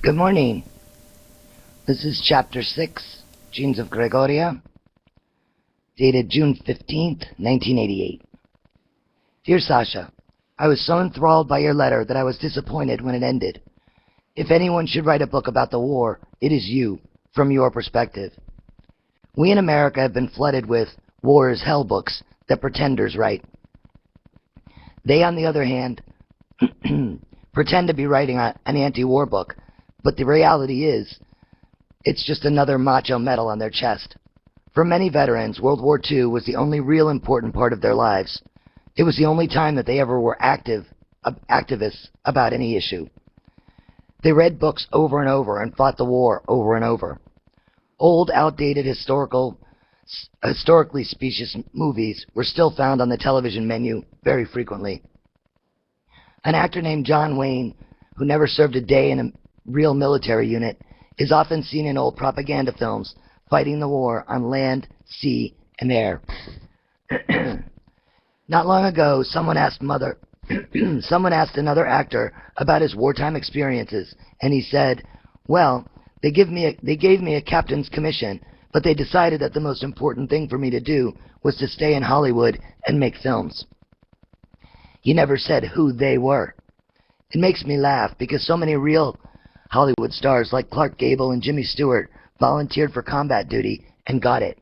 Good morning. This is Chapter 6, Genes of Gregoria, dated June 15th, 1988. Dear Sasha, I was so enthralled by your letter that I was disappointed when it ended. If anyone should write a book about the war, it is you, from your perspective. We in America have been flooded with war is hell books that pretenders write. They, on the other hand, pretend to be writing an anti-war book, but the reality is, it's just another macho medal on their chest. For many veterans, World War II was the only real important part of their lives. It was the only time that they ever were activists about any issue. They read books over and over and fought the war over and over. Old, outdated, historically specious movies were still found on the television menu very frequently. An actor named John Wayne, who never served a day in a real military unit, is often seen in old propaganda films fighting the war on land, sea, and air. Not long ago, someone asked another actor about his wartime experiences, and he said, "Well, they gave me a captain's commission, but they decided that the most important thing for me to do was to stay in Hollywood and make films." He never said who they were. It makes me laugh because so many real Hollywood stars like Clark Gable and Jimmy Stewart volunteered for combat duty and got it.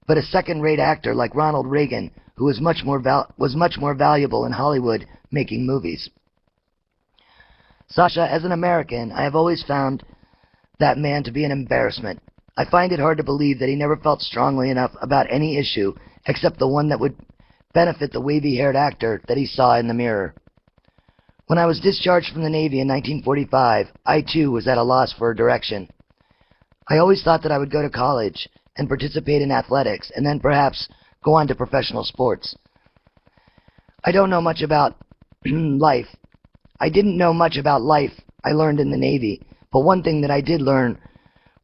But a second-rate actor like Ronald Reagan, who was much more valuable in Hollywood making movies. Sasha, as an American, I have always found that man to be an embarrassment. I find it hard to believe that he never felt strongly enough about any issue except the one that would benefit the wavy-haired actor that he saw in the mirror. When I was discharged from the Navy in 1945, I too was at a loss for a direction. I always thought that I would go to college and participate in athletics and then perhaps go on to professional sports. I don't know much about life. I didn't know much about life I learned in the Navy, but one thing that I did learn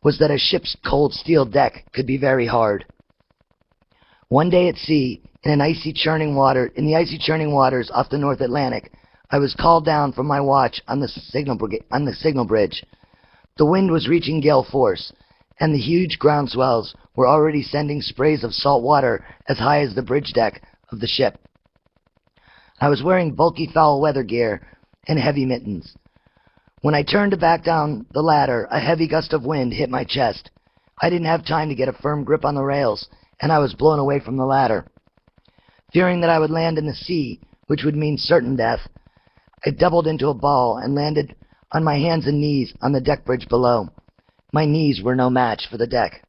was that a ship's cold steel deck could be very hard. One day at sea, in the icy churning waters off the North Atlantic, I was called down from my watch on the signal bridge. The wind was reaching gale force, and the huge ground swells were already sending sprays of salt water as high as the bridge deck of the ship. I was wearing bulky foul weather gear and heavy mittens. When I turned to back down the ladder, a heavy gust of wind hit my chest. I didn't have time to get a firm grip on the rails, and I was blown away from the ladder. Fearing that I would land in the sea, which would mean certain death, I doubled into a ball and landed on my hands and knees on the deck bridge below. My knees were no match for the deck.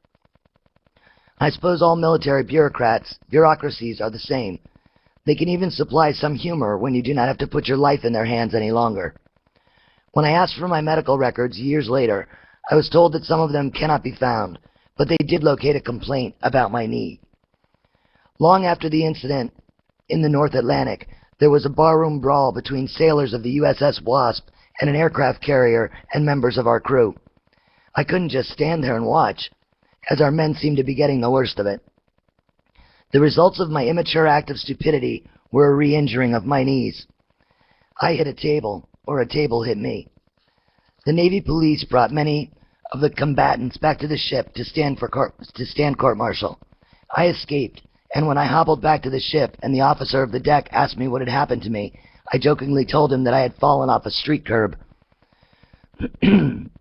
I suppose all military bureaucracies are the same. They can even supply some humor when you do not have to put your life in their hands any longer. When I asked for my medical records years later, I was told that some of them cannot be found, but they did locate a complaint about my knee. Long after the incident in the North Atlantic, there was a barroom brawl between sailors of the USS Wasp and an aircraft carrier and members of our crew. I couldn't just stand there and watch, as our men seemed to be getting the worst of it. The results of my immature act of stupidity were a re-injuring of my knees. I hit a table, or a table hit me. The Navy police brought many of the combatants back to the ship to stand court-martial. I escaped, and when I hobbled back to the ship and the officer of the deck asked me what had happened to me, I jokingly told him that I had fallen off a street curb. When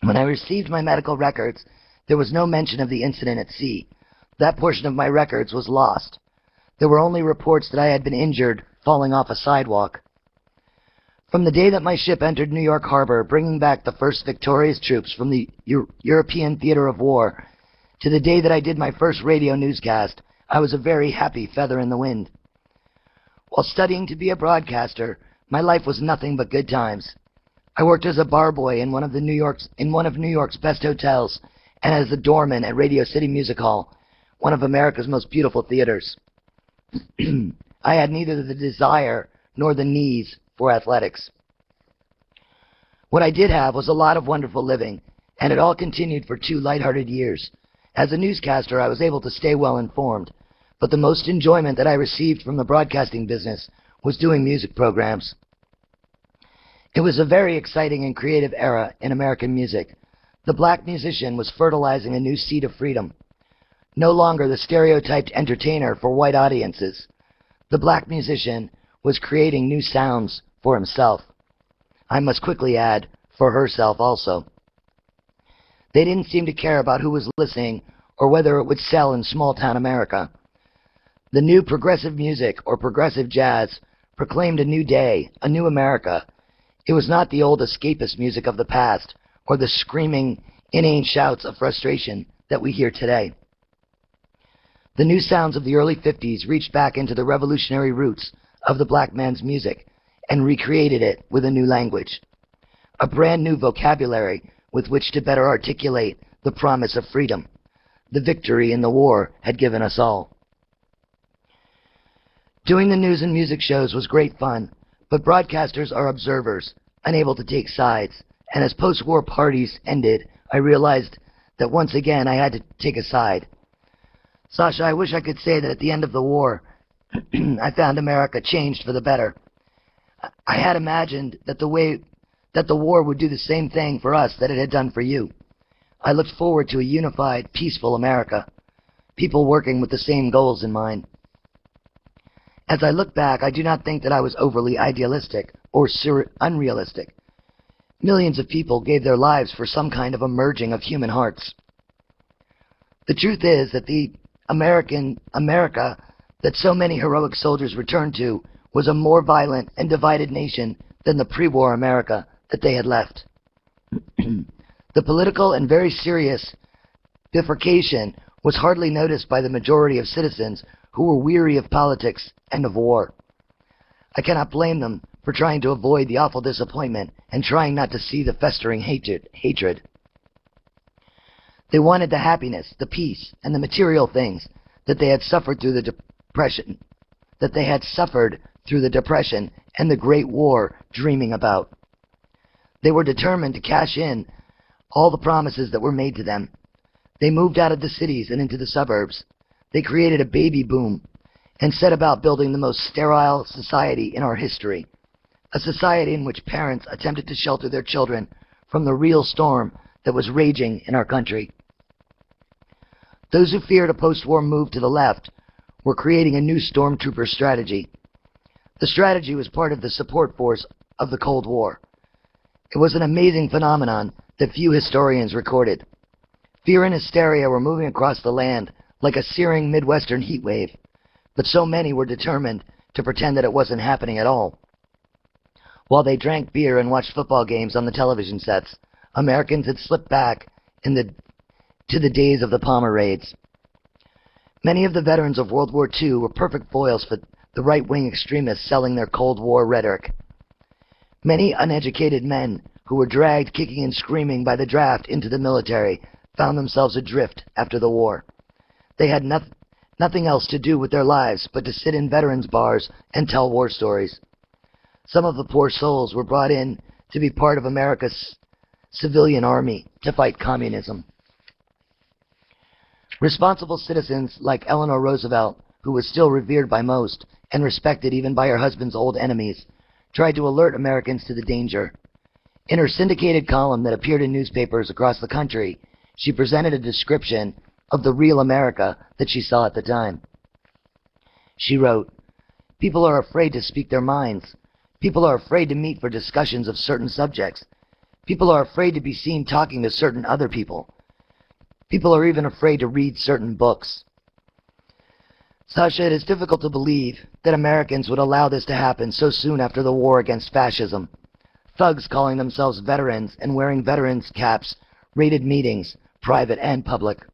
I received my medical records, there was no mention of the incident at sea. That portion of my records was lost. There were only reports that I had been injured falling off a sidewalk. From the day that my ship entered New York Harbor, bringing back the first victorious troops from the European theater of war, to the day that I did my first radio newscast, I was a very happy feather in the wind. While studying to be a broadcaster, my life was nothing but good times. I worked as a bar boy in one of New York's best hotels, and as a doorman at Radio City Music Hall, one of America's most beautiful theaters. I had neither the desire nor the knees for athletics. What I did have was a lot of wonderful living, and it all continued for 2 lighthearted years. As a newscaster, I was able to stay well informed, but the most enjoyment that I received from the broadcasting business was doing music programs. It was a very exciting and creative era in American music. The black musician was fertilizing a new seed of freedom. No longer the stereotyped entertainer for white audiences, the black musician was creating new sounds for himself. I must quickly add, for herself also. They didn't seem to care about who was listening or whether it would sell in small-town America. The new progressive music, or progressive jazz, proclaimed a new day, a new America. It was not the old escapist music of the past, or the screaming, inane shouts of frustration that we hear today. The new sounds of the early 50s reached back into the revolutionary roots of the black man's music and recreated it with a new language, a brand new vocabulary with which to better articulate the promise of freedom, the victory in the war had given us all. Doing the news and music shows was great fun, but broadcasters are observers, unable to take sides, and as post-war parties ended, I realized that once again I had to take a side. Sasha, I wish I could say that at the end of the war, I found America changed for the better. I had imagined that the war would do the same thing for us that it had done for you. I looked forward to a unified, peaceful America, people working with the same goals in mind. As I look back, I do not think that I was overly idealistic or unrealistic. Millions of people gave their lives for some kind of a merging of human hearts. The truth is that the America that so many heroic soldiers returned to was a more violent and divided nation than the pre-war America that they had left. The political and very serious bifurcation was hardly noticed by the majority of citizens who were weary of politics and of war. I cannot blame them for trying to avoid the awful disappointment and trying not to see the festering hatred. They wanted the happiness, the peace, and the material things that they had suffered through the depression, and the Great War dreaming about. They were determined to cash in all the promises that were made to them. They moved out of the cities and into the suburbs. They created a baby boom and set about building the most sterile society in our history, a society in which parents attempted to shelter their children from the real storm that was raging in our country. Those who feared a post-war move to the left were creating a new stormtrooper strategy. The strategy was part of the support force of the Cold War. It was an amazing phenomenon that few historians recorded. Fear and hysteria were moving across the land like a searing Midwestern heat wave, but so many were determined to pretend that it wasn't happening at all. While they drank beer and watched football games on the television sets, Americans had slipped back to the days of the Palmer raids. Many of the veterans of World War II were perfect foils for the right-wing extremists selling their Cold War rhetoric. Many uneducated men who were dragged kicking and screaming by the draft into the military found themselves adrift after the war. They had nothing else to do with their lives but to sit in veterans' bars and tell war stories. Some of the poor souls were brought in to be part of America's civilian army to fight communism. Responsible citizens like Eleanor Roosevelt, who was still revered by most and respected even by her husband's old enemies, tried to alert Americans to the danger. In her syndicated column that appeared in newspapers across the country, she presented a description of the real America that she saw at the time. She wrote, "People are afraid to speak their minds. People are afraid to meet for discussions of certain subjects. People are afraid to be seen talking to certain other people. People are even afraid to read certain books." Sasha, it is difficult to believe that Americans would allow this to happen so soon after the war against fascism. Thugs calling themselves veterans and wearing veterans' caps raided meetings, private and public.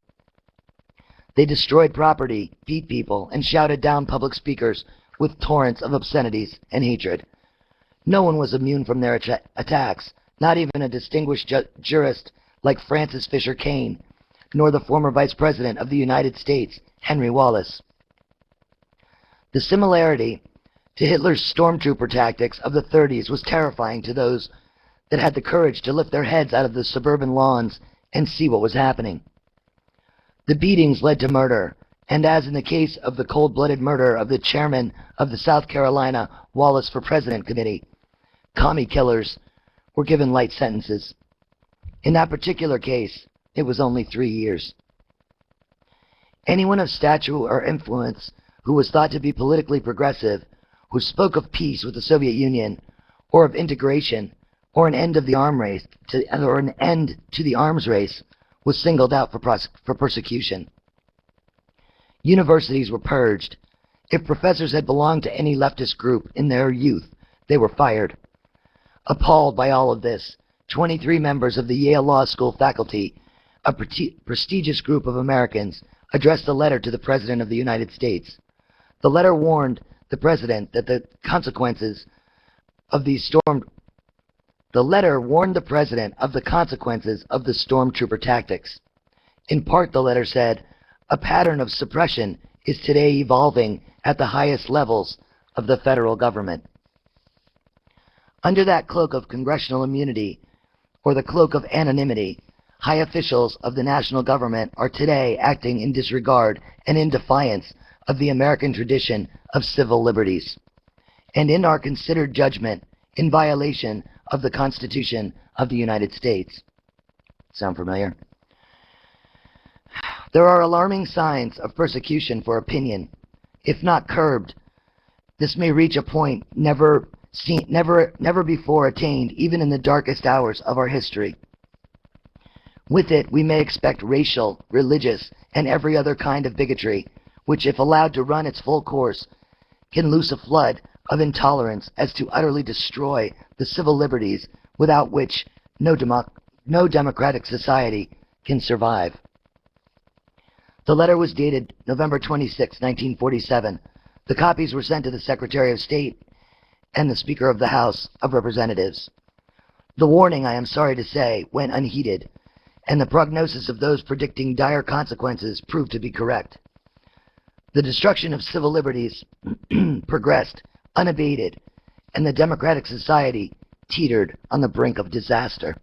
They destroyed property, beat people, and shouted down public speakers with torrents of obscenities and hatred. No one was immune from their attacks, not even a distinguished jurist like Francis Fisher Kane, nor the former Vice President of the United States, Henry Wallace. The similarity to Hitler's stormtrooper tactics of the 30s was terrifying to those that had the courage to lift their heads out of the suburban lawns and see what was happening. The beatings led to murder, and as in the case of the cold-blooded murder of the chairman of the South Carolina Wallace for President Committee, commie killers were given light sentences. In that particular case, it was only 3 years. Anyone of stature or influence who was thought to be politically progressive, who spoke of peace with the Soviet Union, or of integration, or an end of the arms race, was singled out for persecution. Universities were purged. If professors had belonged to any leftist group in their youth, they were fired. Appalled by all of this, 23 members of the Yale Law School faculty, a prestigious group of Americans, addressed a letter to the President of the United States. The letter warned the President that the consequences of the stormtrooper tactics. In part, the letter said, "A pattern of suppression is today evolving at the highest levels of the federal government." Under that cloak of congressional immunity, or the cloak of anonymity, high officials of the national government are today acting in disregard and in defiance of the American tradition of civil liberties, and in our considered judgment, in violation of the Constitution of the United States. Sound familiar? There are alarming signs of persecution for opinion. If not curbed, this may reach a point never before attained, even in the darkest hours of our history. With it, we may expect racial, religious, and every other kind of bigotry, which, if allowed to run its full course, can loose a flood of intolerance as to utterly destroy the civil liberties without which no democratic society can survive. The letter was dated November 26, 1947. The copies were sent to the Secretary of State and the Speaker of the House of Representatives. The warning, I am sorry to say, went unheeded, and the prognosis of those predicting dire consequences proved to be correct. The destruction of civil liberties progressed unabated, and the democratic society teetered on the brink of disaster.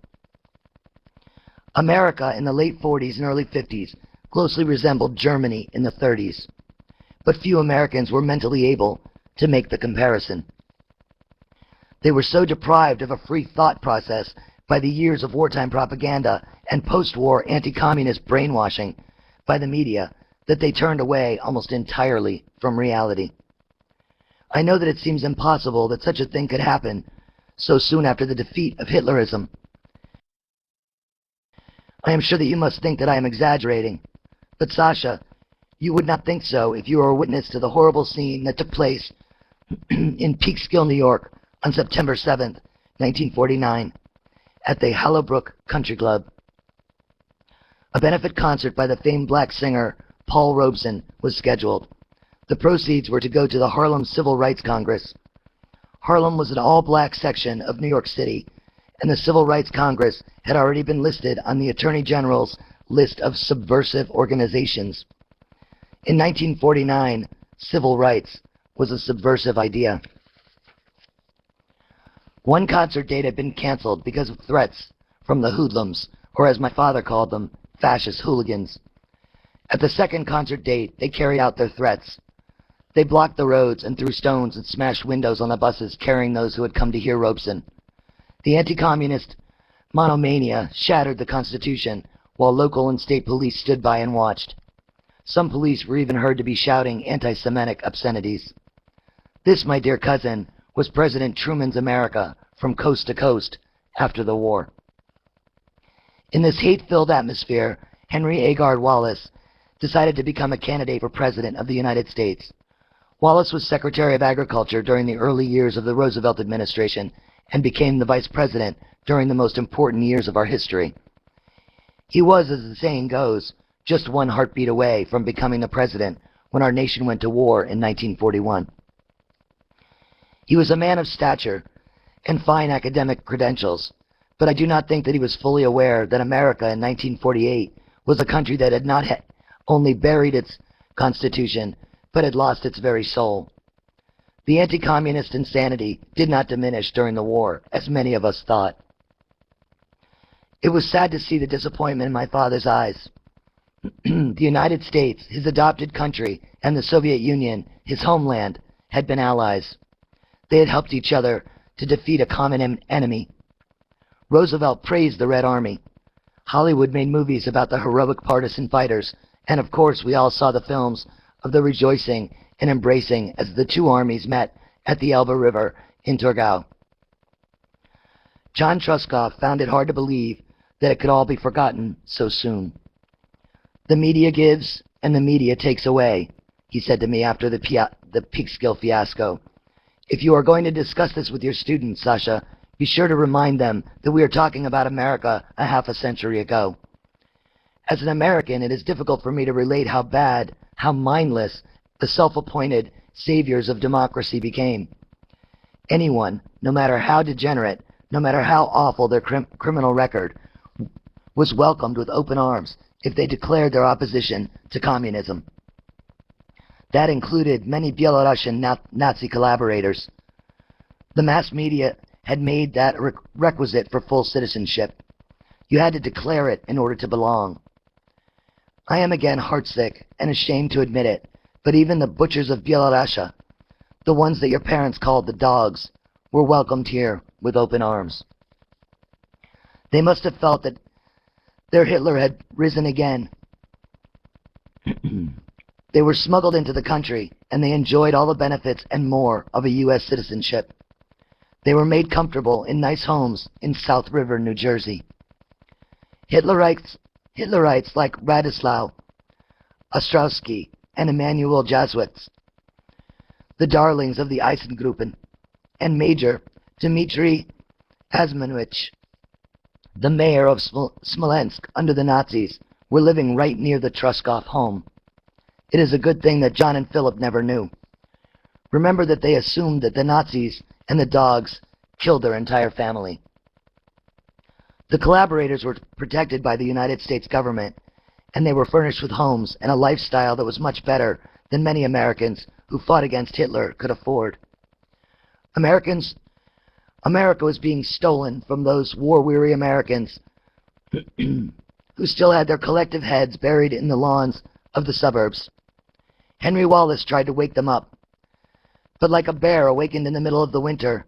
America in the late 40s and early 50s closely resembled Germany in the 30s, but few Americans were mentally able to make the comparison. They were so deprived of a free thought process by the years of wartime propaganda and post-war anti-communist brainwashing by the media that they turned away almost entirely from reality. I know that it seems impossible that such a thing could happen so soon after the defeat of Hitlerism. I am sure that you must think that I am exaggerating, but Sasha, you would not think so if you were a witness to the horrible scene that took place in Peekskill, New York on September 7th, 1949, at the Hallowbrook Country Club. A benefit concert by the famed black singer Paul Robeson was scheduled. The proceeds were to go to the Harlem Civil Rights Congress. Harlem was an all-black section of New York City, and the Civil Rights Congress had already been listed on the Attorney General's list of subversive organizations. In 1949, civil rights was a subversive idea. One concert date had been canceled because of threats from the hoodlums, or as my father called them, fascist hooligans. At the second concert date, they carried out their threats. They blocked the roads and threw stones and smashed windows on the buses carrying those who had come to hear Robeson. The anti-communist monomania shattered the Constitution, while local and state police stood by and watched. Some police were even heard to be shouting anti-Semitic obscenities. This, my dear cousin, was President Truman's America from coast to coast after the war. In this hate-filled atmosphere, Henry Agard Wallace decided to become a candidate for President of the United States. Wallace was Secretary of Agriculture during the early years of the Roosevelt administration and became the Vice President during the most important years of our history. He was, as the saying goes, just one heartbeat away from becoming the President when our nation went to war in 1941. He was a man of stature and fine academic credentials, but I do not think that he was fully aware that America in 1948 was a country that had not only buried its Constitution, but had lost its very soul. The anti-communist insanity did not diminish during the war, as many of us thought. It was sad to see the disappointment in my father's eyes. The United States, his adopted country, and the Soviet Union, his homeland, had been allies. They had helped each other to defeat a common enemy. Roosevelt praised the Red Army. Hollywood made movies about the heroic partisan fighters, and of course we all saw the films of the rejoicing and embracing as the two armies met at the Elbe River in Torgau. John Truskoff found it hard to believe that it could all be forgotten so soon. The media gives and the media takes away, he said to me after the Peekskill fiasco. If you are going to discuss this with your students, Sasha, be sure to remind them that we are talking about America a half a century ago. As an American, it is difficult for me to relate how bad, how mindless, the self-appointed saviors of democracy became. Anyone, no matter how degenerate, no matter how awful their criminal record, was welcomed with open arms if they declared their opposition to communism. That included many Belarusian Nazi collaborators. The mass media had made that a requisite for full citizenship. You had to declare it in order to belong. I am again heartsick and ashamed to admit it, but even the butchers of Belarusia, the ones that your parents called the dogs, were welcomed here with open arms. They must have felt that their Hitler had risen again. They were smuggled into the country, and they enjoyed all the benefits and more of a U.S. citizenship. They were made comfortable in nice homes in South River, New Jersey. Hitlerites like Radislaw Ostrowski and Emanuel Jesuits, the darlings of the Eisengruppen, and Major Dmitry Asmanovich, the mayor of Smolensk under the Nazis, were living right near the Truskoff home. It is a good thing that John and Philip never knew. Remember that they assumed that the Nazis and the dogs killed their entire family. The collaborators were protected by the United States government, and they were furnished with homes and a lifestyle that was much better than many Americans who fought against Hitler could afford. America was being stolen from those war-weary Americans who still had their collective heads buried in the lawns of the suburbs. Henry Wallace tried to wake them up, but like a bear awakened in the middle of the winter,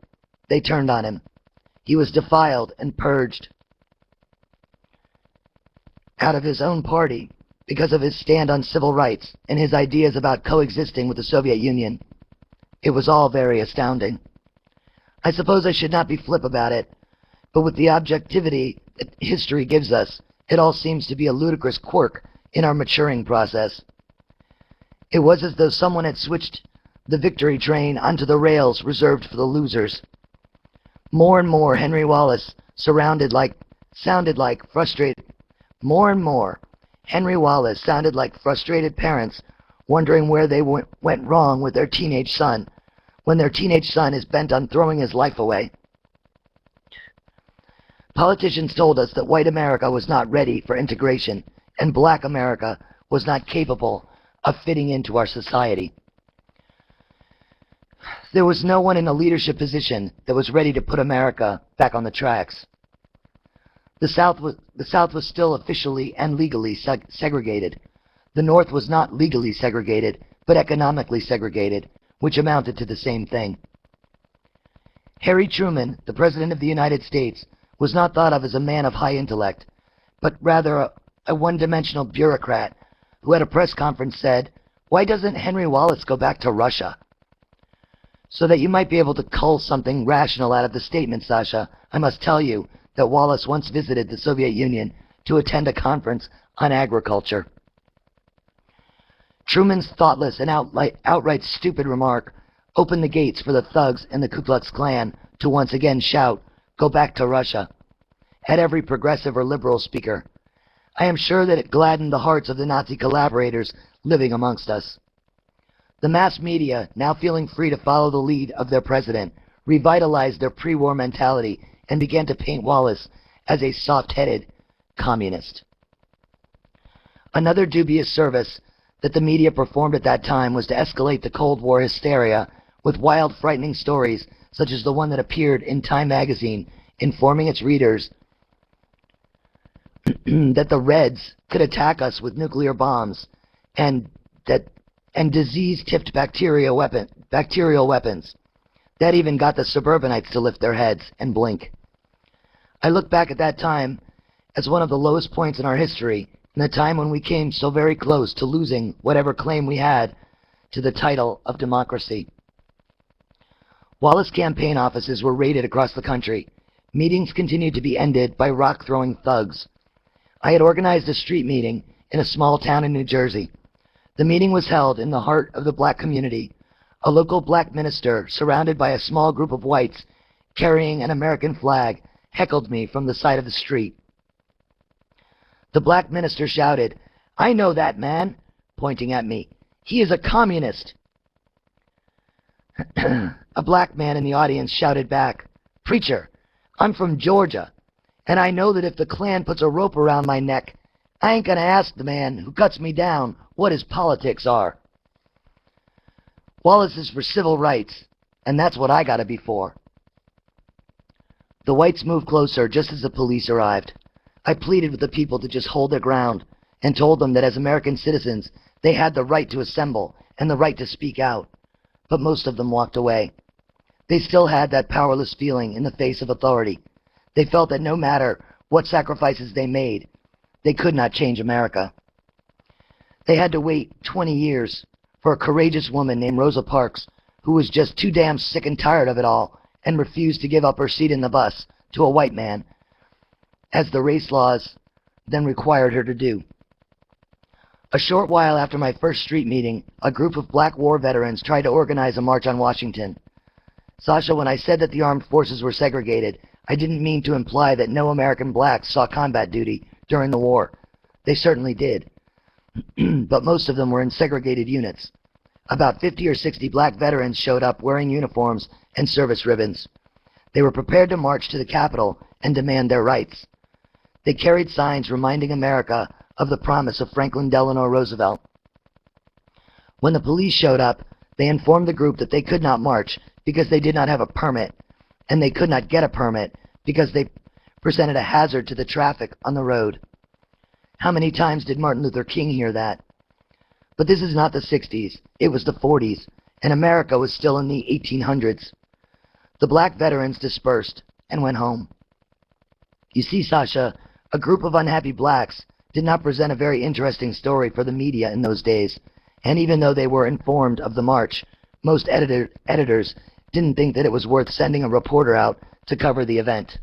they turned on him. He was defiled and purged out of his own party because of his stand on civil rights and his ideas about coexisting with the Soviet Union. It was all very astounding. I suppose I should not be flip about it, but with the objectivity that history gives us, it all seems to be a ludicrous quirk in our maturing process. It was as though someone had switched the victory train onto the rails reserved for the losers. More and more Henry Wallace sounded like frustrated parents wondering where they went wrong with their teenage son, when their teenage son is bent on throwing his life away. Politicians told us that white America was not ready for integration, and black America was not capable of fitting into our society. There was no one in a leadership position that was ready to put America back on the tracks. The South was still officially and legally segregated. The North was not legally segregated, but economically segregated, which amounted to the same thing. Harry Truman, the President of the United States, was not thought of as a man of high intellect, but rather a one-dimensional bureaucrat who at a press conference said, "Why doesn't Henry Wallace go back to Russia?" So that you might be able to cull something rational out of the statement, Sasha, I must tell you that Wallace once visited the Soviet Union to attend a conference on agriculture. Truman's thoughtless and outright stupid remark opened the gates for the thugs and the Ku Klux Klan to once again shout, "Go back to Russia," at every progressive or liberal speaker. I am sure that it gladdened the hearts of the Nazi collaborators living amongst us. The mass media, now feeling free to follow the lead of their president, revitalized their pre-war mentality and began to paint Wallace as a soft-headed communist. Another dubious service that the media performed at that time was to escalate the Cold War hysteria with wild, frightening stories such as the one that appeared in Time magazine, informing its readers that the Reds could attack us with nuclear bombs and disease-tipped bacterial weapons. That even got the suburbanites to lift their heads and blink. I look back at that time as one of the lowest points in our history, and the time when we came so very close to losing whatever claim we had to the title of democracy. Wallace campaign offices were raided across the country. Meetings continued to be ended by rock-throwing thugs. I had organized a street meeting in a small town in New Jersey. The meeting was held in the heart of the black community. A local black minister, surrounded by a small group of whites carrying an American flag, heckled me from the side of the street. The black minister shouted, "I know that man," pointing at me. "He is a communist." A black man in the audience shouted back, "Preacher, I'm from Georgia, and I know that if the Klan puts a rope around my neck, I ain't gonna ask the man who cuts me down what his politics are. Wallace is for civil rights, and that's what I gotta be for." The whites moved closer just as the police arrived. I pleaded with the people to just hold their ground and told them that as American citizens, they had the right to assemble and the right to speak out. But most of them walked away. They still had that powerless feeling in the face of authority. They felt that no matter what sacrifices they made, they could not change America. They had to wait 20 years for a courageous woman named Rosa Parks, who was just too damn sick and tired of it all and refused to give up her seat in the bus to a white man, as the race laws then required her to do. A short while after my first street meeting, a group of black war veterans tried to organize a march on Washington. Sasha, when I said that the armed forces were segregated, I didn't mean to imply that no American blacks saw combat duty during the war. They certainly did. But most of them were in segregated units. About 50 or 60 black veterans showed up wearing uniforms and service ribbons. They were prepared to march to the Capitol and demand their rights. They carried signs reminding America of the promise of Franklin Delano Roosevelt. When the police showed up, they informed the group that they could not march because they did not have a permit, and they could not get a permit because they presented a hazard to the traffic on the road. How many times did Martin Luther King hear that? But this is not the 60s, it was the 40s, and America was still in the 1800s. The black veterans dispersed and went home. You see, Sasha, a group of unhappy blacks did not present a very interesting story for the media in those days, and even though they were informed of the march, most editors didn't think that it was worth sending a reporter out to cover the event.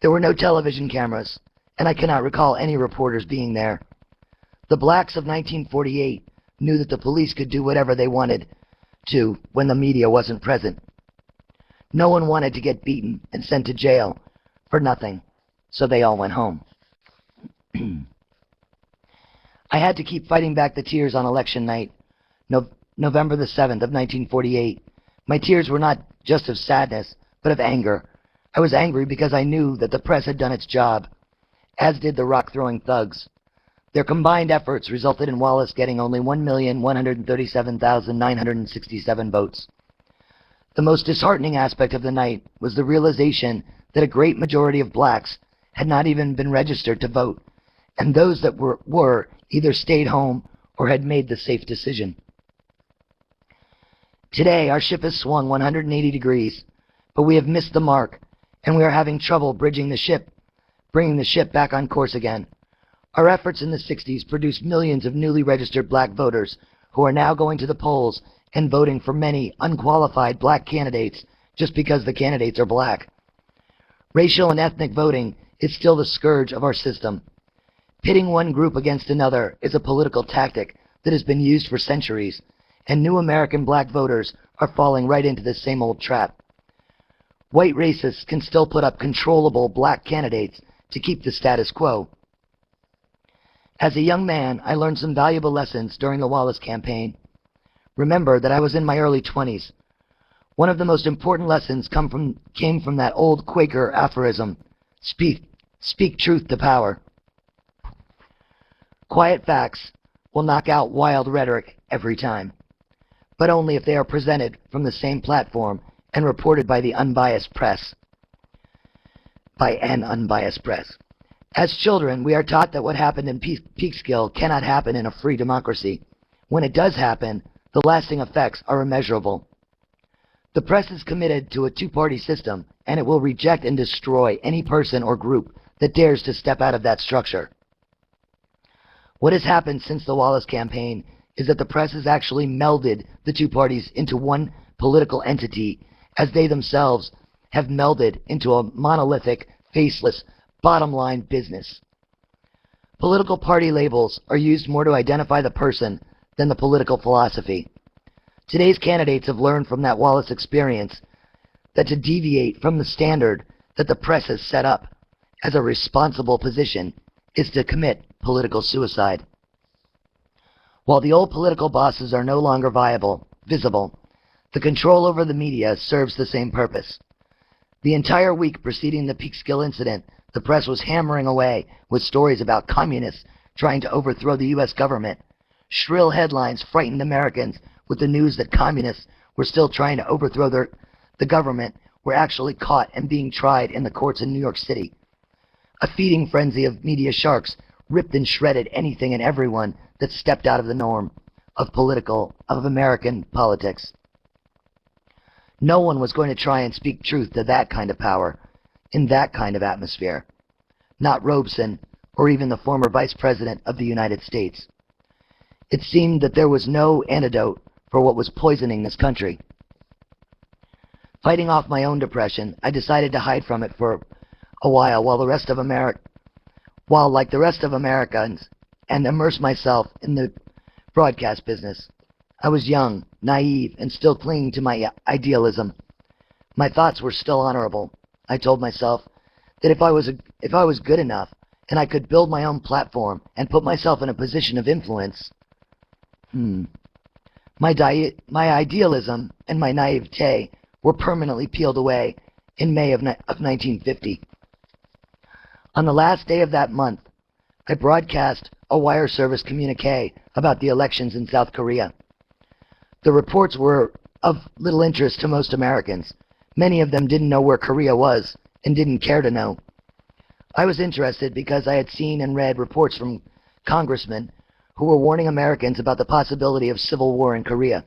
There were no television cameras, and I cannot recall any reporters being there. The blacks of 1948 knew that the police could do whatever they wanted to when the media wasn't present. No one wanted to get beaten and sent to jail for nothing, so they all went home. I had to keep fighting back the tears on election night, November the 7th of 1948. My tears were not just of sadness, but of anger. I was angry because I knew that the press had done its job, as did the rock-throwing thugs. Their combined efforts resulted in Wallace getting only 1,137,967 votes. The most disheartening aspect of the night was the realization that a great majority of blacks had not even been registered to vote, and those that were either stayed home or had made the safe decision. Today, our ship has swung 180 degrees, but we have missed the mark, and we are having trouble bringing the ship back on course again. Our efforts in the 60s produced millions of newly registered black voters who are now going to the polls and voting for many unqualified black candidates just because the candidates are black. Racial and ethnic voting is still the scourge of our system. Pitting one group against another is a political tactic that has been used for centuries, and new American black voters are falling right into the same old trap. White racists can still put up controllable black candidates to keep the status quo. As a young man, I learned some valuable lessons during the Wallace campaign. Remember that I was in my early 20s. One of the most important lessons came from that old Quaker aphorism, speak truth to power. Quiet facts will knock out wild rhetoric every time, but only if they are presented from the same platform and reported by the unbiased press. By an unbiased press. As children, we are taught that what happened in Peekskill cannot happen in a free democracy. When it does happen, the lasting effects are immeasurable. The press is committed to a two-party system, and it will reject and destroy any person or group that dares to step out of that structure. What has happened since the Wallace campaign is that the press has actually melded the two parties into one political entity, as they themselves have melded into a monolithic, faceless, bottom-line business. Political party labels are used more to identify the person than the political philosophy. Today's candidates have learned from that Wallace experience that to deviate from the standard that the press has set up as a responsible position is to commit political suicide. While the old political bosses are no longer visible, the control over the media serves the same purpose. The entire week preceding the Peekskill incident, the press was hammering away with stories about communists trying to overthrow the U.S. government. Shrill headlines frightened Americans with the news that communists were still trying to overthrow the government were actually caught and being tried in the courts in New York City. A feeding frenzy of media sharks ripped and shredded anything and everyone that stepped out of the norm of American politics. No one was going to try and speak truth to that kind of power, in that kind of atmosphere. Not Robeson, or even the former Vice President of the United States. It seemed that there was no antidote for what was poisoning this country. Fighting off my own depression, I decided to hide from it for a while like the rest of Americans, and immerse myself in the broadcast business. I was young, naive, and still clinging to my idealism. My thoughts were still honorable. I told myself that if I was good enough and I could build my own platform and put myself in a position of influence, my idealism and my naivete were permanently peeled away in May of 1950. On the last day of that month, I broadcast a wire service communique about the elections in South Korea. The reports were of little interest to most Americans. Many of them didn't know where Korea was and didn't care to know. I was interested because I had seen and read reports from congressmen who were warning Americans about the possibility of civil war in Korea.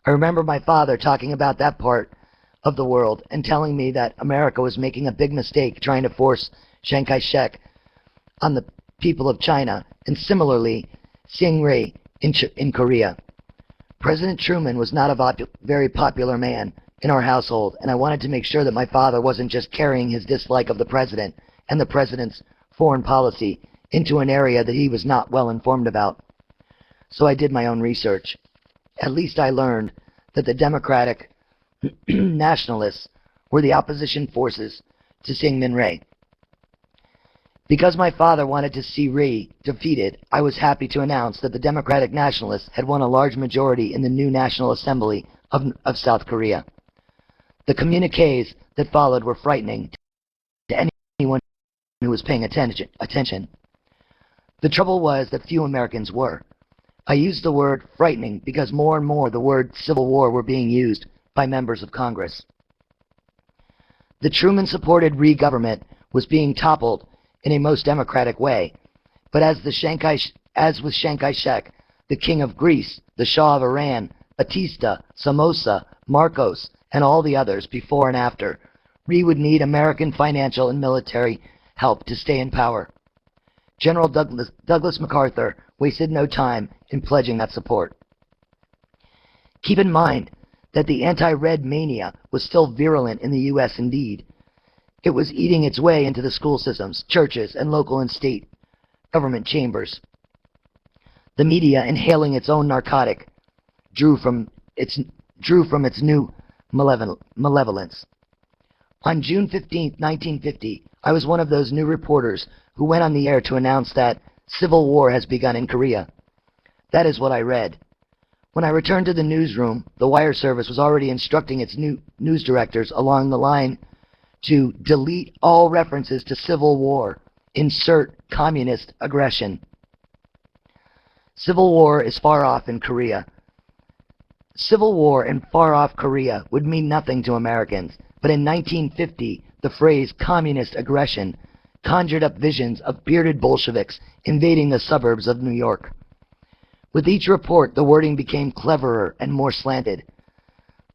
I remember my father talking about that part of the world and telling me that America was making a big mistake trying to force Chiang Kai-shek on the people of China, and similarly Syngri Rhee in Korea. President Truman was not a very popular man in our household, and I wanted to make sure that my father wasn't just carrying his dislike of the president and the president's foreign policy into an area that he was not well informed about. So I did my own research. At least I learned that the Democratic nationalists were the opposition forces to Syngmin Rhee. Because my father wanted to see Rhee defeated, I was happy to announce that the Democratic Nationalists had won a large majority in the new National Assembly of South Korea. The communiques that followed were frightening to anyone who was paying attention. The trouble was that few Americans were. I used the word frightening because more and more the word civil war were being used by members of Congress. The Truman-supported Rhee government was being toppled in a most democratic way, but as with Chiang Kai-shek, the King of Greece, the Shah of Iran, Batista, Somoza, Marcos, and all the others before and after, Rhee would need American financial and military help to stay in power. General Douglas MacArthur wasted no time in pledging that support. Keep in mind that the anti-red mania was still virulent in the U.S. indeed. It was eating its way into the school systems, churches, and local and state government chambers. The media, inhaling its own narcotic, drew from its new malevolence. On June 15, 1950, I was one of those new reporters who went on the air to announce that civil war has begun in Korea. That is what I read. When I returned to the newsroom, the wire service was already instructing its new news directors along the line to delete all references to civil war, insert communist aggression. Civil war is far off in Korea. Civil war in far-off Korea would mean nothing to Americans, but in 1950, the phrase communist aggression conjured up visions of bearded Bolsheviks invading the suburbs of New York. With each report, the wording became cleverer and more slanted.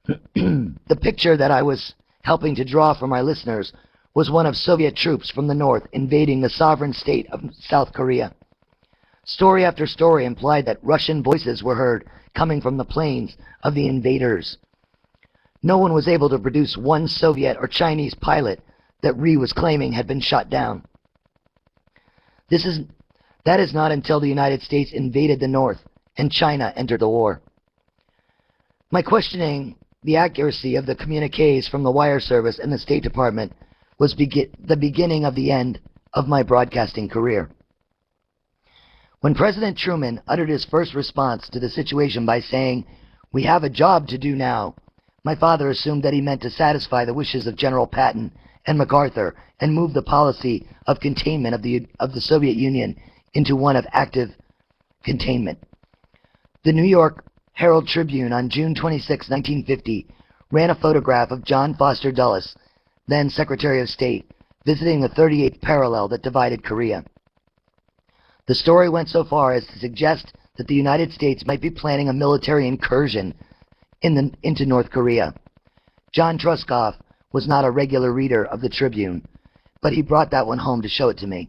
The picture that I was helping to draw for my listeners was one of Soviet troops from the north invading the sovereign state of South Korea. Story after story implied that Russian voices were heard coming from the planes of the invaders. No one was able to produce one Soviet or Chinese pilot that Rhee was claiming had been shot down. That is not until the United States invaded the North and China entered the war. My questioning the accuracy of the communiques from the wire service and the State Department was the beginning of the end of my broadcasting career. When President Truman uttered his first response to the situation by saying, "We have a job to do now," my father assumed that he meant to satisfy the wishes of General Patton and MacArthur and move the policy of containment of the Soviet Union into one of active containment. The New York Herald Tribune on June 26, 1950, ran a photograph of John Foster Dulles, then Secretary of State, visiting the 38th parallel that divided Korea. The story went so far as to suggest that the United States might be planning a military incursion into North Korea. John Truskoff was not a regular reader of the Tribune, but he brought that one home to show it to me.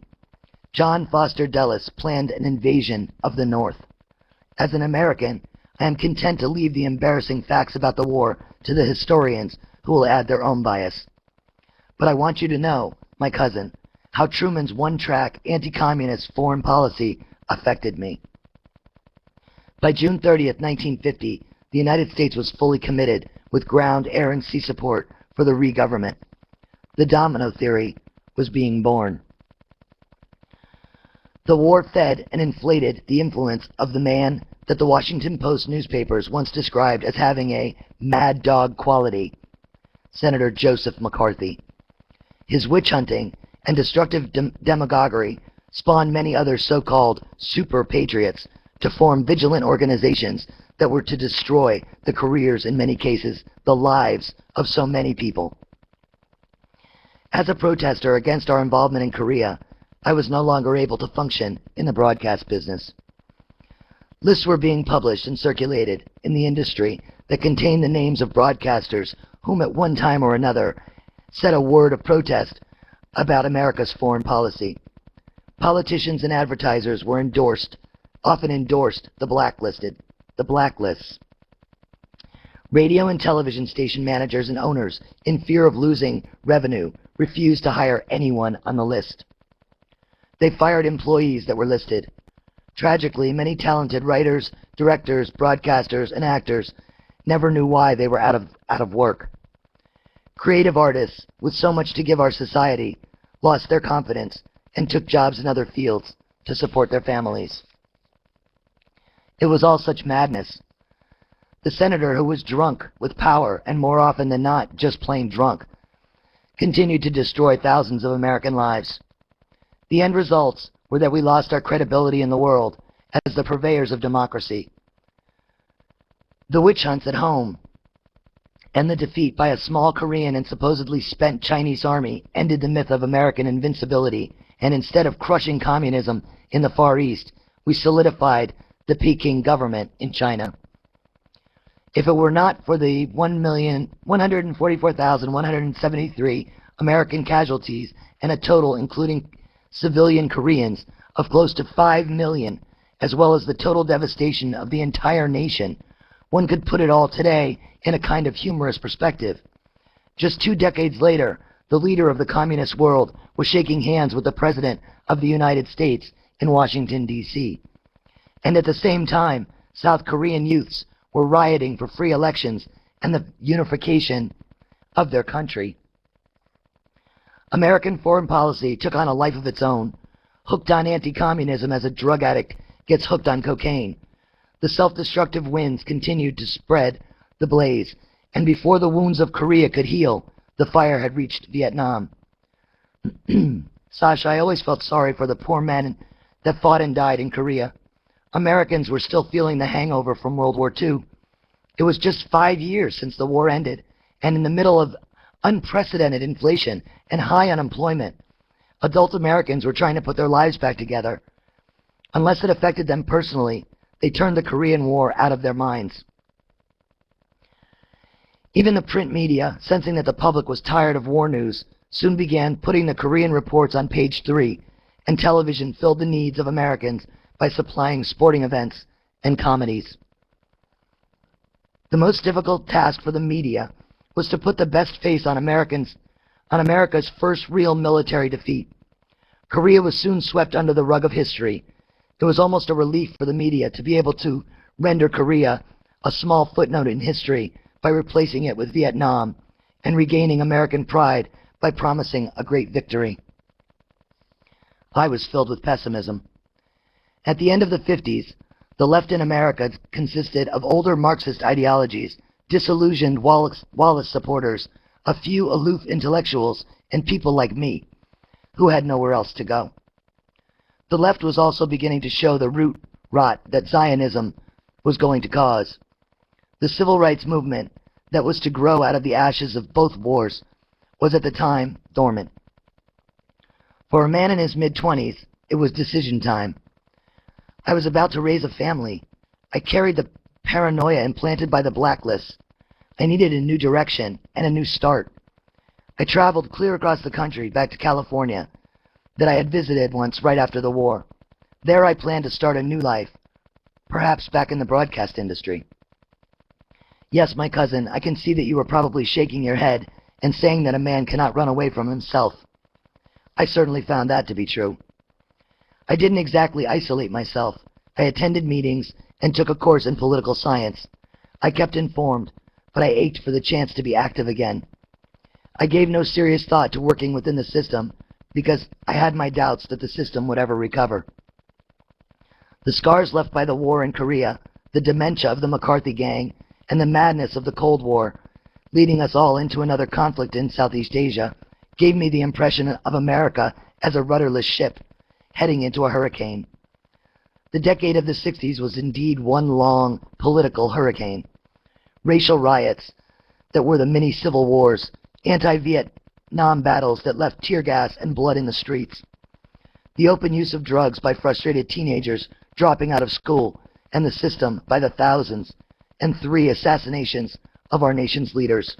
John Foster Dulles planned an invasion of the North. As an American, I am content to leave the embarrassing facts about the war to the historians who will add their own bias. But I want you to know, my cousin, how Truman's one-track anti-communist foreign policy affected me. By June 30th, 1950, the United States was fully committed with ground, air, and sea support for the Rhee government. The domino theory was being born. The war fed and inflated the influence of the man that the Washington Post newspapers once described as having a mad dog quality, Senator Joseph McCarthy. His witch hunting and destructive demagoguery spawned many other so-called super patriots to form vigilant organizations that were to destroy the careers, in many cases, the lives of so many people. As a protester against our involvement in Korea, I was no longer able to function in the broadcast business. Lists were being published and circulated in the industry that contained the names of broadcasters whom at one time or another said a word of protest about America's foreign policy. Politicians and advertisers were often endorsed the blacklists. Radio and television station managers and owners, in fear of losing revenue, refused to hire anyone on the list. They fired employees that were listed. Tragically, many talented writers, directors, broadcasters, and actors never knew why they were out of work. Creative artists, with so much to give our society, lost their confidence and took jobs in other fields to support their families. It was all such madness. The senator, who was drunk with power and more often than not just plain drunk, continued to destroy thousands of American lives. The end results were that we lost our credibility in the world as the purveyors of democracy. The witch hunts at home and the defeat by a small Korean and supposedly spent Chinese army ended the myth of American invincibility, and instead of crushing communism in the Far East, we solidified the Peking government in China. If it were not for the 1,144,173 American casualties and a total, including civilian Koreans, of close to 5 million, as well as the total devastation of the entire nation, one could put it all today in a kind of humorous perspective. Just 2 decades later, the leader of the communist world was shaking hands with the President of the United States in Washington, D.C. And at the same time, South Korean youths were rioting for free elections and the unification of their country. American foreign policy took on a life of its own, hooked on anti-communism as a drug addict gets hooked on cocaine. The self-destructive winds continued to spread the blaze, and before the wounds of Korea could heal, the fire had reached Vietnam. Sasha, I always felt sorry for the poor men that fought and died in Korea. Americans were still feeling the hangover from World War II. It was just 5 years since the war ended, and in the middle of unprecedented inflation and high unemployment, adult Americans were trying to put their lives back together. Unless it affected them personally, they turned the Korean War out of their minds. Even the print media, sensing that the public was tired of war news, soon began putting the Korean reports on page 3, and television filled the needs of Americans by supplying sporting events and comedies. The most difficult task for the media was to put the best face on America's first real military defeat. Korea was soon swept under the rug of history. It was almost a relief for the media to be able to render Korea a small footnote in history by replacing it with Vietnam and regaining American pride by promising a great victory. I was filled with pessimism. At the end of the 50s, the left in America consisted of older Marxist ideologies, disillusioned Wallace supporters, a few aloof intellectuals, and people like me, who had nowhere else to go. The left was also beginning to show the root rot that Zionism was going to cause. The civil rights movement that was to grow out of the ashes of both wars was at the time dormant. For a man in his mid-20s, it was decision time. I was about to raise a family. I carried the paranoia implanted by the blacklist. I needed a new direction and a new start. I traveled clear across the country back to California that I had visited once right after the war. There I planned to start a new life, perhaps back in the broadcast industry. Yes, my cousin, I can see that you are probably shaking your head and saying that a man cannot run away from himself. I certainly found that to be true. I didn't exactly isolate myself. I attended meetings and took a course in political science. I kept informed, but I ached for the chance to be active again. I gave no serious thought to working within the system because I had my doubts that the system would ever recover. The scars left by the war in Korea, the dementia of the McCarthy gang, and the madness of the Cold War, leading us all into another conflict in Southeast Asia, gave me the impression of America as a rudderless ship heading into a hurricane. The decade of the 60s was indeed one long political hurricane. Racial riots that were the mini civil wars, anti-Vietnam battles that left tear gas and blood in the streets, the open use of drugs by frustrated teenagers dropping out of school and the system by the thousands, and 3 assassinations of our nation's leaders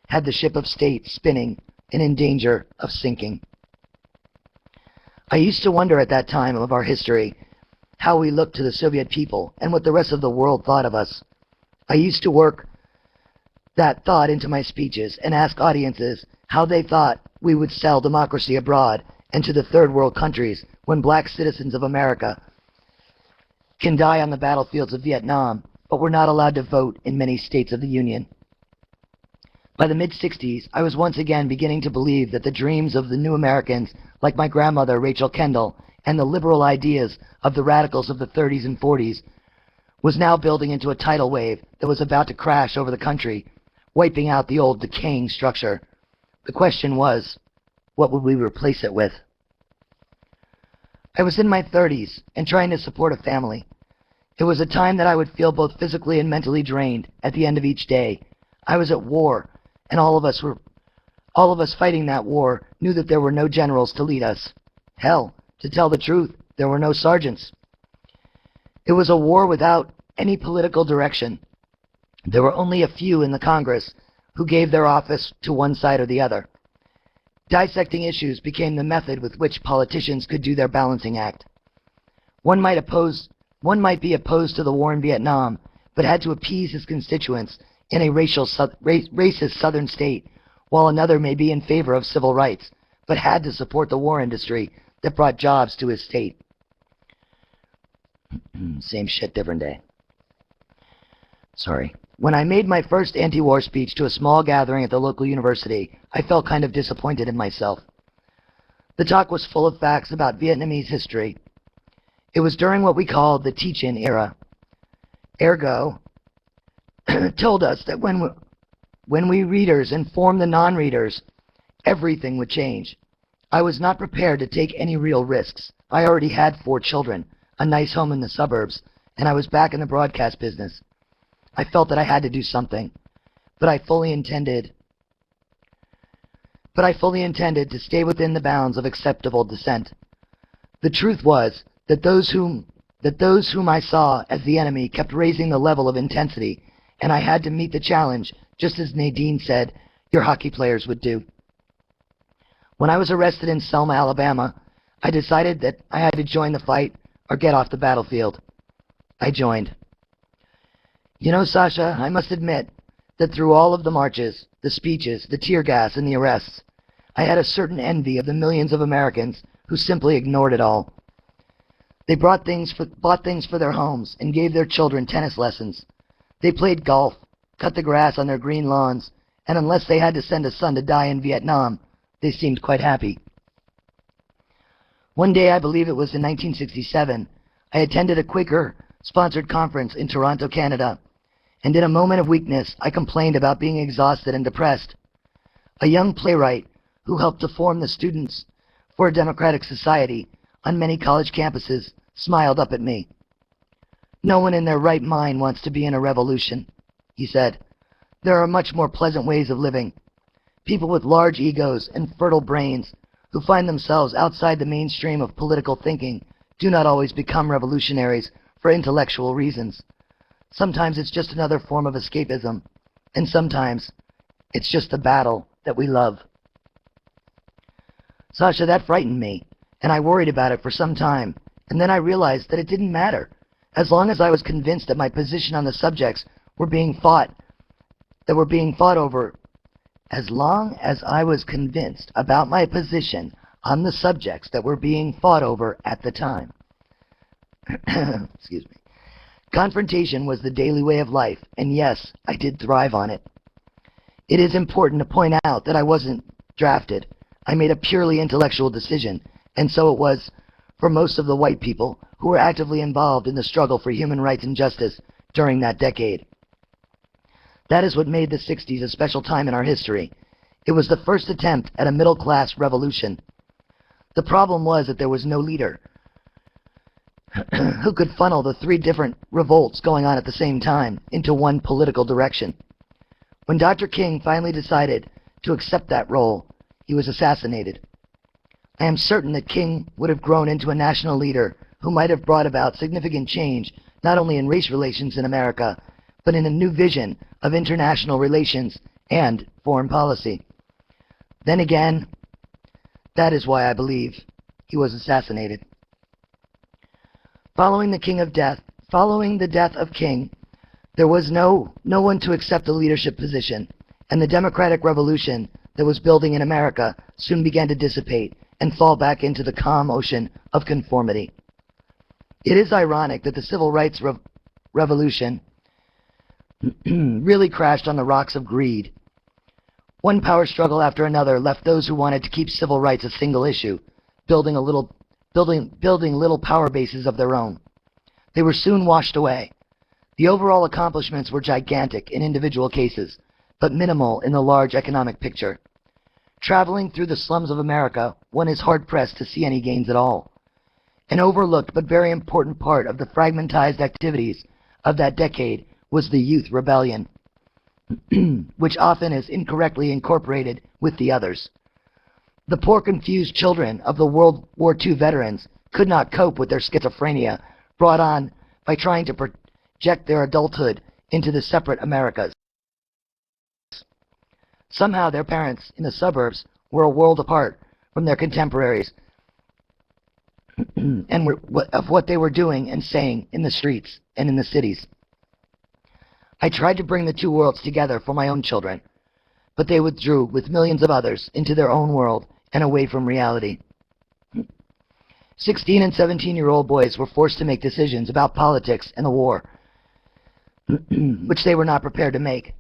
had the ship of state spinning and in danger of sinking. I used to wonder at that time of our history how we looked to the Soviet people and what the rest of the world thought of us. I used to work that thought into my speeches and ask audiences how they thought we would sell democracy abroad and to the third world countries when black citizens of America can die on the battlefields of Vietnam, but were not allowed to vote in many states of the Union. By the mid-60s, I was once again beginning to believe that the dreams of the new Americans, like my grandmother, Rachel Kendall, and the liberal ideas of the radicals of the 30s and 40s, was now building into a tidal wave that was about to crash over the country, wiping out the old decaying structure. The question was, what would we replace it with? I was in my 30s and trying to support a family. It was a time that I would feel both physically and mentally drained at the end of each day. I was at war, and all of us fighting that war knew that there were no generals to lead us. Hell, to tell the truth, there were no sergeants. It was a war without any political direction. There were only a few in the Congress who gave their office to one side or the other. Dissecting issues became the method with which politicians could do their balancing act. One might be opposed to the war in Vietnam, but had to appease his constituents in a racist southern state, while another may be in favor of civil rights, but had to support the war industry that brought jobs to his state. Same shit, different day. Sorry. When I made my first anti-war speech to a small gathering at the local university, I felt kind of disappointed in myself. The talk was full of facts about Vietnamese history. It was during what we called the teach-in era. Ergo, told us that when we readers informed the non-readers, everything would change. I was not prepared to take any real risks. I already had 4 children, a nice home in the suburbs, and I was back in the broadcast business. I felt that I had to do something, but I fully intended to stay within the bounds of acceptable dissent. The truth was that those whom I saw as the enemy kept raising the level of intensity and I had to meet the challenge, just as Nadine said your hockey players would do. When I was arrested in Selma, Alabama, I decided that I had to join the fight or get off the battlefield. I joined. You know, Sasha, I must admit that through all of the marches, the speeches, the tear gas, and the arrests, I had a certain envy of the millions of Americans who simply ignored it all. They bought things for their homes and gave their children tennis lessons. They played golf, cut the grass on their green lawns, and unless they had to send a son to die in Vietnam, they seemed quite happy. One day, I believe it was in 1967, I attended a Quaker-sponsored conference in Toronto, Canada, and in a moment of weakness, I complained about being exhausted and depressed. A young playwright who helped to form the Students for a Democratic Society on many college campuses smiled up at me. No one in their right mind wants to be in a revolution, he said. There are much more pleasant ways of living. People with large egos and fertile brains who find themselves outside the mainstream of political thinking do not always become revolutionaries for intellectual reasons. Sometimes it's just another form of escapism, and sometimes it's just the battle that we love. Sasha, that frightened me, and I worried about it for some time, and then I realized that it didn't matter. As long as I was convinced that my position on the subjects were being fought over, as long as I was convinced about my position on the subjects that were being fought over at the time. Excuse me. Confrontation was the daily way of life, and yes, I did thrive on it. It is important to point out that I wasn't drafted. I made a purely intellectual decision, and so it was for most of the white people who were actively involved in the struggle for human rights and justice during that decade. That is what made the 60s a special time in our history. It was the first attempt at a middle-class revolution. The problem was that there was no leader who could funnel the three different revolts going on at the same time into one political direction. When Dr. King finally decided to accept that role, he was assassinated. I am certain that King would have grown into a national leader who might have brought about significant change not only in race relations in America, but in a new vision of international relations and foreign policy. Then again, that is why I believe he was assassinated. Following the death of King, there was no one to accept the leadership position, and the democratic revolution that was building in America soon began to dissipate and fall back into the calm ocean of conformity. It is ironic that the civil rights revolution really crashed on the rocks of greed. One power struggle after another left those who wanted to keep civil rights a single issue, building little power bases of their own. They were soon washed away. The overall accomplishments were gigantic in individual cases, but minimal in the large economic picture. Traveling through the slums of America, one is hard-pressed to see any gains at all. An overlooked but very important part of the fragmentized activities of that decade was the youth rebellion, which often is incorrectly incorporated with the others. The poor, confused children of the World War II veterans could not cope with their schizophrenia brought on by trying to project their adulthood into the separate Americas. Somehow their parents in the suburbs were a world apart from their contemporaries and of what they were doing and saying in the streets and in the cities. I tried to bring the two worlds together for my own children, but they withdrew with millions of others into their own world and away from reality. 16 and 17-year-old boys were forced to make decisions about politics and the war, which they were not prepared to make.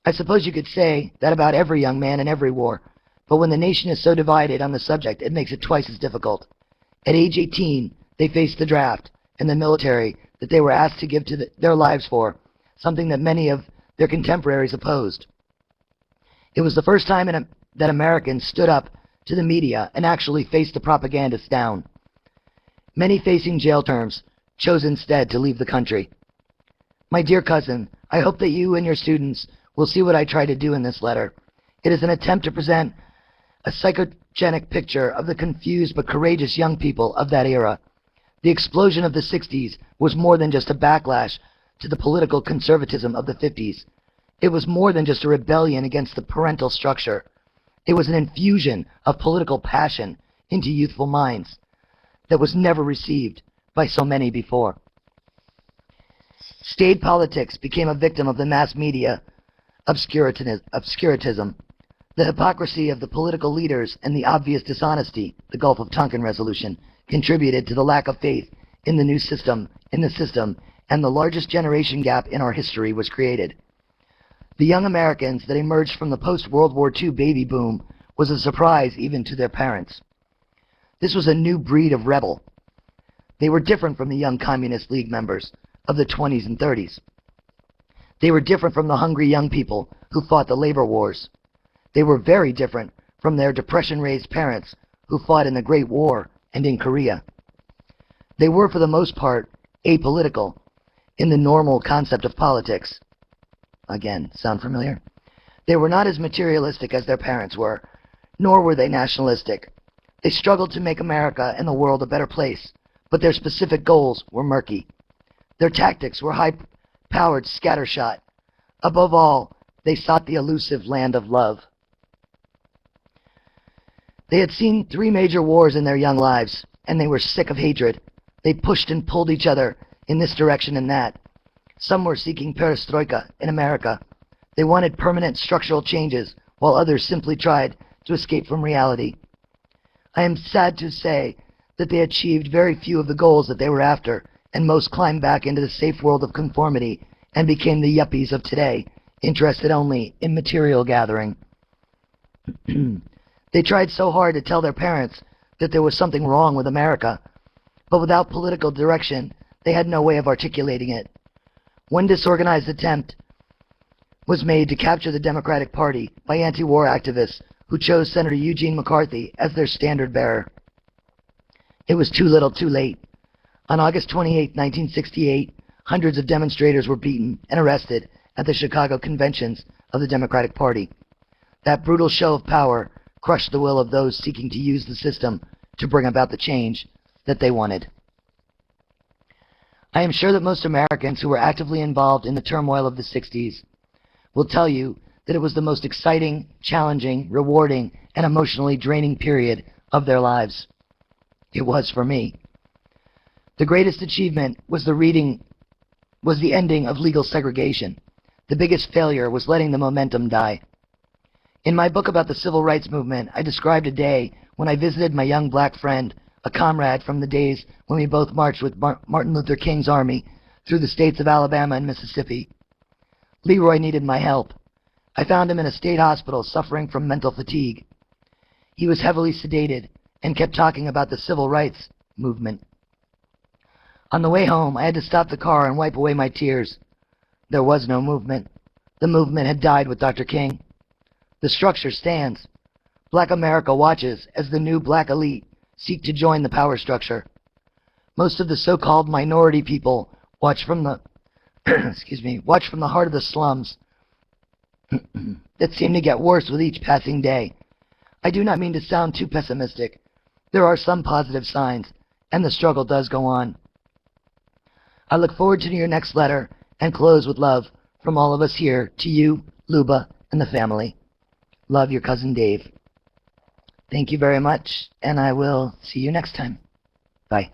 I suppose you could say that about every young man in every war, but when the nation is so divided on the subject, it makes it twice as difficult. At age 18, they faced the draft and the military that they were asked to give their lives for, something that many of their contemporaries opposed. It was the first time that Americans stood up to the media and actually faced the propagandists down. Many facing jail terms chose instead to leave the country. My dear cousin, I hope that you and your students will see what I try to do in this letter. It is an attempt to present a psychogenic picture of the confused but courageous young people of that era. The explosion of the 60s was more than just a backlash to the political conservatism of the 50s. It was more than just a rebellion against the parental structure. It was an infusion of political passion into youthful minds that was never received by so many before. Staid politics became a victim of the mass media obscurantism, the hypocrisy of the political leaders, and the obvious dishonesty. The Gulf of Tonkin Resolution contributed to the lack of faith in the new system, and the largest generation gap in our history was created. The young Americans that emerged from the post-World War II baby boom was a surprise even to their parents. This was a new breed of rebel. They were different from the young Communist League members of the 20s and 30s. They were different from the hungry young people who fought the labor wars. They were very different from their depression-raised parents who fought in the Great War and in Korea. They were, for the most part, apolitical in the normal concept of politics. Again, sound familiar? They were not as materialistic as their parents were, nor were they nationalistic. They struggled to make America and the world a better place, but their specific goals were murky. Their tactics were high-powered scattershot. Above all, they sought the elusive land of love. They had seen 3 major wars in their young lives, and they were sick of hatred. They pushed and pulled each other in this direction and that. Some were seeking perestroika in America. They wanted permanent structural changes, while others simply tried to escape from reality. I am sad to say that they achieved very few of the goals that they were after, and most climbed back into the safe world of conformity and became the yuppies of today, interested only in material gathering. They tried so hard to tell their parents that there was something wrong with America, but without political direction, they had no way of articulating it. One disorganized attempt was made to capture the Democratic Party by anti-war activists who chose Senator Eugene McCarthy as their standard bearer. It was too little too late. On August 28, 1968, hundreds of demonstrators were beaten and arrested at the Chicago conventions of the Democratic Party. That brutal show of power crushed the will of those seeking to use the system to bring about the change that they wanted. I am sure that most Americans who were actively involved in the turmoil of the 60s will tell you that it was the most exciting, challenging, rewarding, and emotionally draining period of their lives. It was for me. The greatest achievement was the ending of legal segregation. The biggest failure was letting the momentum die. In my book about the civil rights movement, I described a day when I visited my young black friend, a comrade from the days when we both marched with Martin Luther King's army through the states of Alabama and Mississippi. Leroy needed my help. I found him in a state hospital suffering from mental fatigue. He was heavily sedated and kept talking about the civil rights movement. On the way home, I had to stop the car and wipe away my tears. There was no movement. The movement had died with Dr. King. The structure stands. Black America watches as the new black elite seek to join the power structure. Most of the so-called minority people watch from the watch from the heart of the slums that seem to get worse with each passing day. I do not mean to sound too pessimistic. There are some positive signs, and the struggle does go on. I look forward to your next letter and close with love from all of us here to you, Luba, and the family. Love, your cousin Dave. Thank you very much, and I will see you next time. Bye.